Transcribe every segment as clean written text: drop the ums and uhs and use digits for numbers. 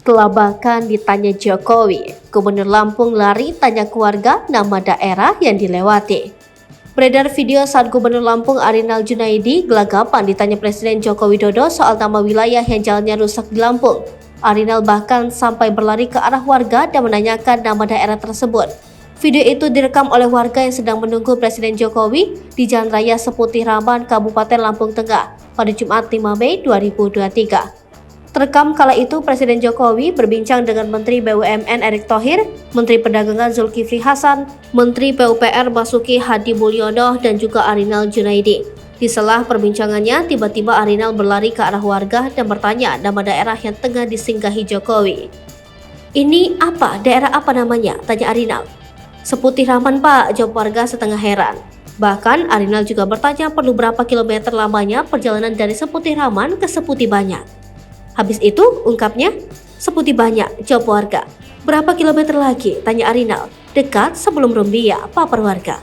Setelah bahkan ditanya Jokowi, Gubernur Lampung lari tanya keluarga nama daerah yang dilewati. Beredar video saat Gubernur Lampung Arinal Junaidi gelagapan ditanya Presiden Joko Widodo soal nama wilayah yang jalannya rusak di Lampung. Arinal bahkan sampai berlari ke arah warga dan menanyakan nama daerah tersebut. Video itu direkam oleh warga yang sedang menunggu Presiden Jokowi di Jalan Raya Seputih Raman, Kabupaten Lampung Tengah pada Jumat 5 Mei 2023. Terekam kala itu Presiden Jokowi berbincang dengan Menteri BUMN Erick Thohir, Menteri Perdagangan Zulkifli Hasan, Menteri PUPR Basuki Hadi Mulyono, dan juga Arinal Junaidi. Di sela perbincangannya, tiba-tiba Arinal berlari ke arah warga dan bertanya nama daerah yang tengah disinggahi Jokowi. "Ini apa? Daerah apa namanya?" tanya Arinal. "Seputih Raman, Pak," jawab warga setengah heran. Bahkan Arinal juga bertanya perlu berapa kilometer lamanya perjalanan dari Seputih Raman ke Seputih Banyak. Habis itu, ungkapnya, "Seputih Banyak," jawab warga. "Berapa kilometer lagi?" tanya Arinal. "Dekat sebelum Rumbia," papar warga.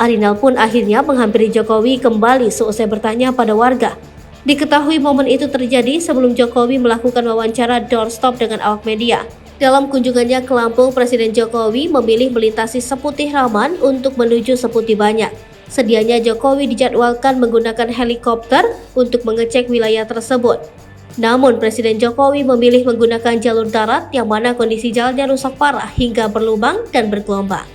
Arinal pun akhirnya menghampiri Jokowi kembali seusai bertanya pada warga. Diketahui momen itu terjadi sebelum Jokowi melakukan wawancara doorstop dengan awak media. Dalam kunjungannya ke Lampung, Presiden Jokowi memilih melintasi Seputih Raman untuk menuju Seputih Banyak. Sedianya Jokowi dijadwalkan menggunakan helikopter untuk mengecek wilayah tersebut. Namun Presiden Jokowi memilih menggunakan jalur darat yang mana kondisi jalannya rusak parah hingga berlubang dan bergelombang.